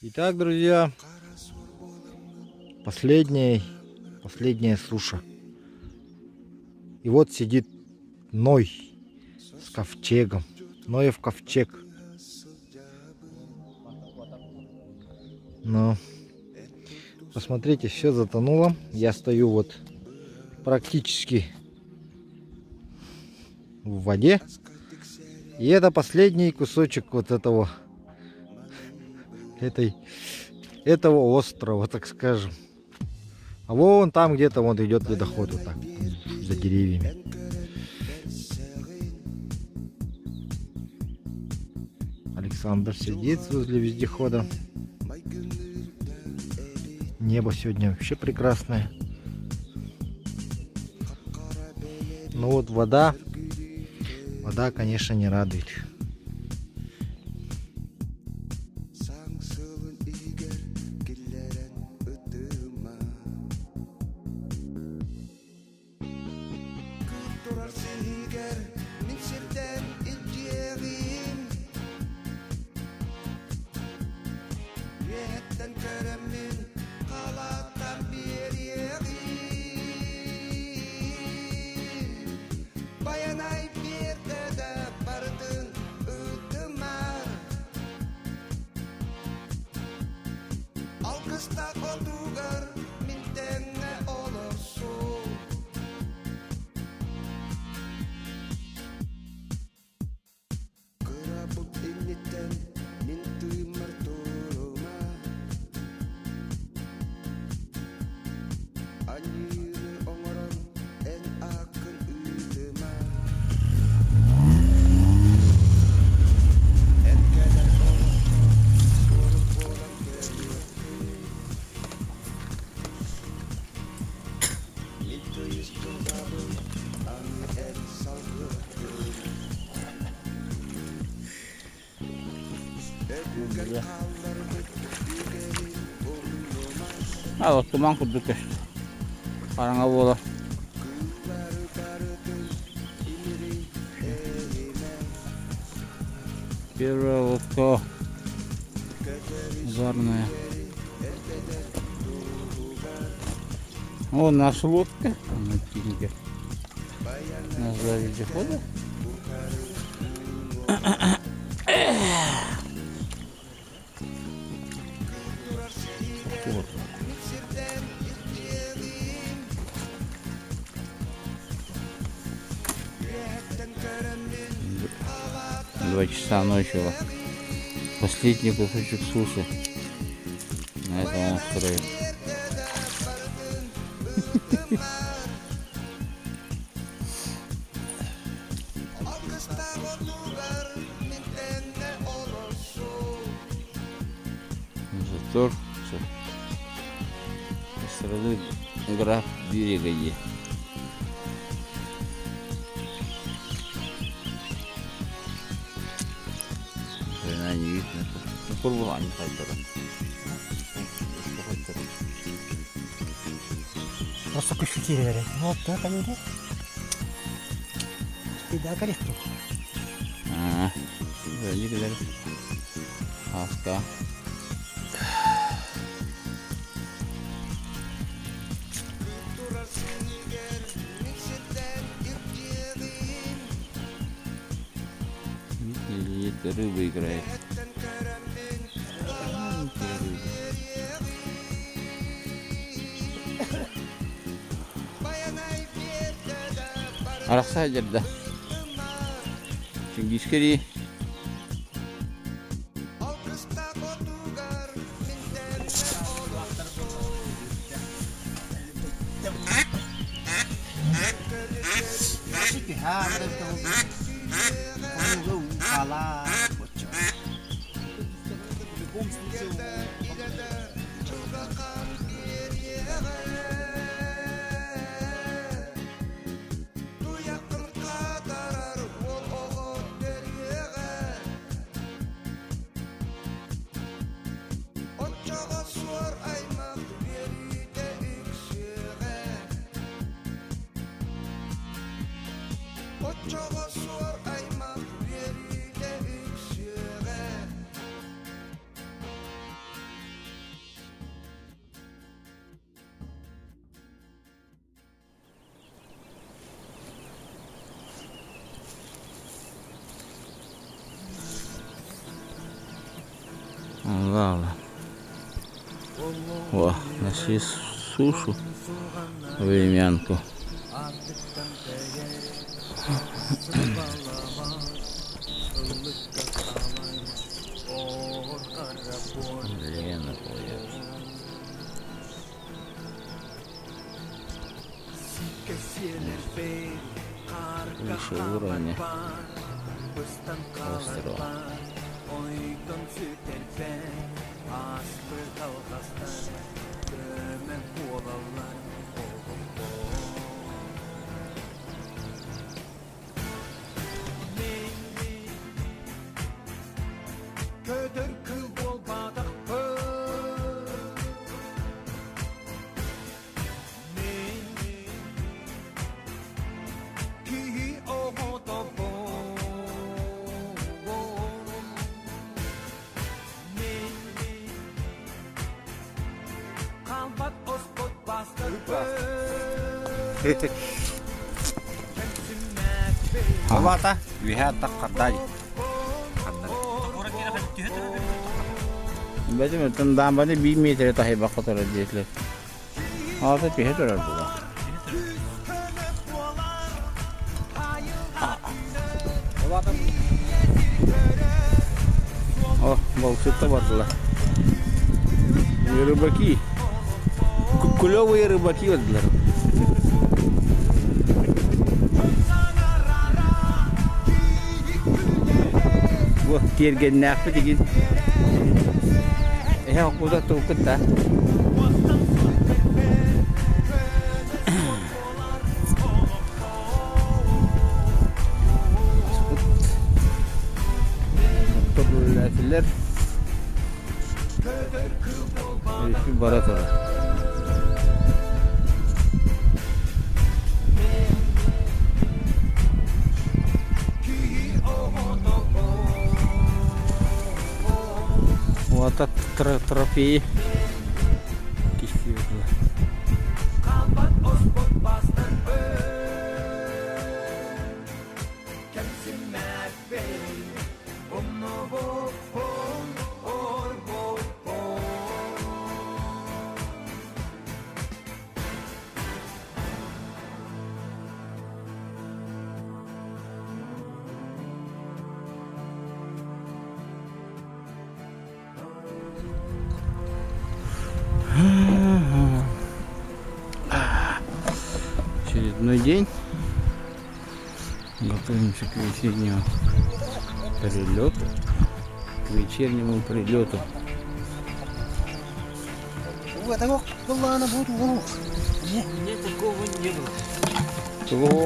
Итак, друзья, последняя суша. И вот сидит Ной с ковчегом. Ноев ковчег. Но посмотрите, все затонуло. Я стою вот практически в воде. И это последний кусочек вот этого острова, так скажем. А вон там где-то вот идет ледоход вот так, за деревьями. Александр сидит возле вездехода. Небо сегодня вообще прекрасное. Ну вот вода, конечно, не радует. Waktu mangkut dukes, parang awal. Первая лодка ударная. Вон наша лодка на Тинге. На вездехода. Два часа ночи. Последний кусочек суши на этом острове. Затор со стороны граф берега есть. Не видно. Курбула не пойдет. Просто кушать верят. Вот так они идут. И да, корректно. Не говори. Аска. Это рыба играет. Араса жерде. Чингисхари. Нашли сушу, времянку. Лена поет. Выше уровня острова. Apa ta? Lihat tak kadai. Berarti macam dampaknya 20 meter itu hebat kotor aja itu. Oh, tapi itu ada dua. Oh, bau suka betul lah. Yerbaki. Kulo yerbaki betul lah. Wah, tiargen nak apa digin? Aku dah tahu kita. Motorlar itu barat lah. Watak trofi kisiyorlar. Очередной день. Готовимся к вечернему прилету. К вечернему прилету. Этого была она будет лук. Нет, такого не было.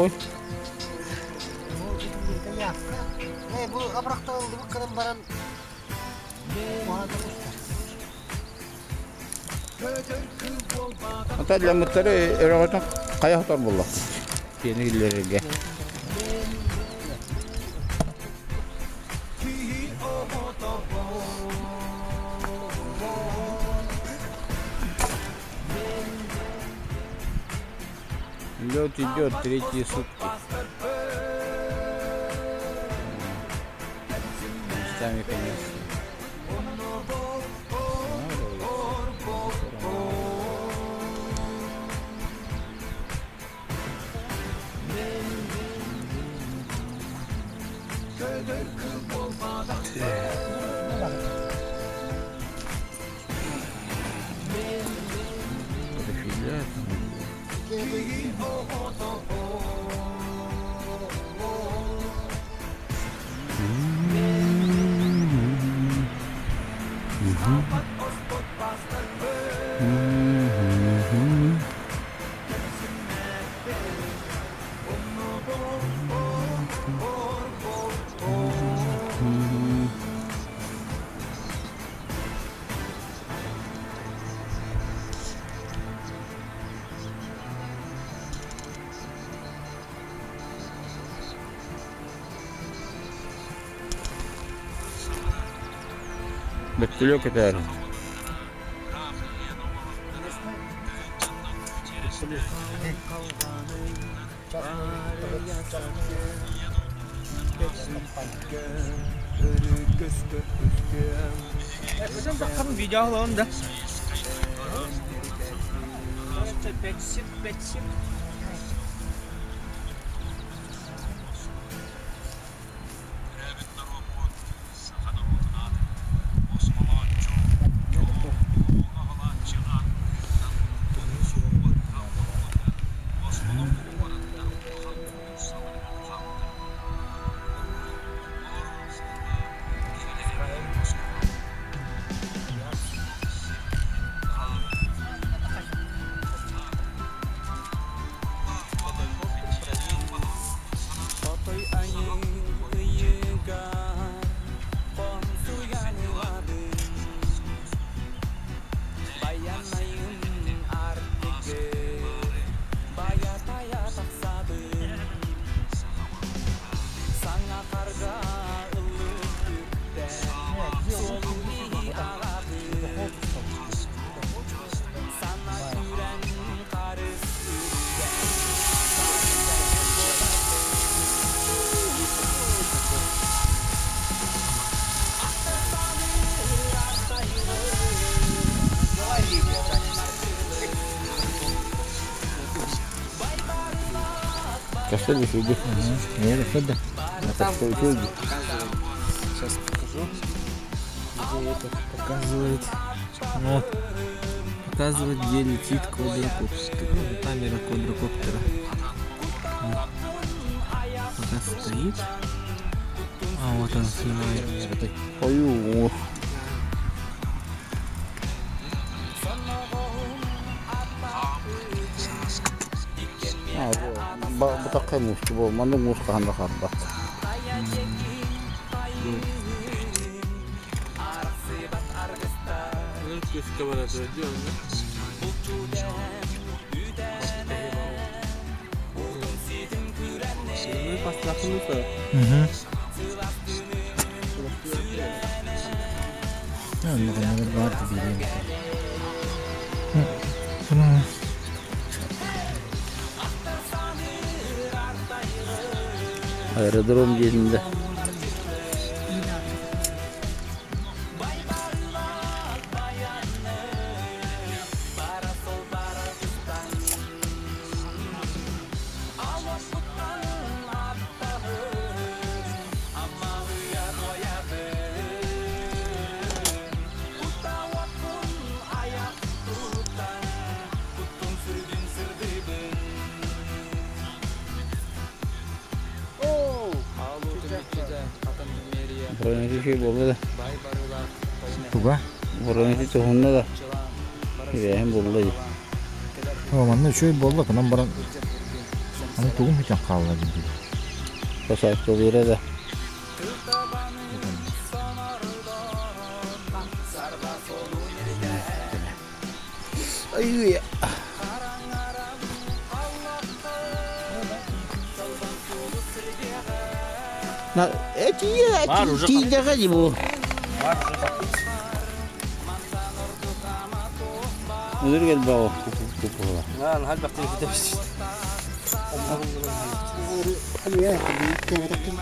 Ой. Bu abrakta oldu bu kadın baran. Ata для мутары эрэгэтэм каяхтар болла. Кени илерге. Лед идет третьи сутки. Местами, конечно. Беттелек это. Bizim bakın video alın da. 백십. Костель сюда. Нет, сюда. Это что сюда? Сейчас покажу, где это показывает. Вот. Показывает, где летит квадрокоптер. Ну, камера квадрокоптера. Вот. Пока стоит. А вот он снимает. Ой, Батакай мушки, манду мушка ханда ханда. Угу. Надо багато берем. Аэродром yerinde. Buranın şey boldu da. Туга? Buranın çoğunda da. Hem boldu. Манда чөй болды, кынан баран. Аны тугум хитен калла диди. Pasayip oluyor da. Ay ya. На эти тиги bu. Müdür gel bawo. Lan hal bakın gidebiliriz. خليه ياكل يتكلم.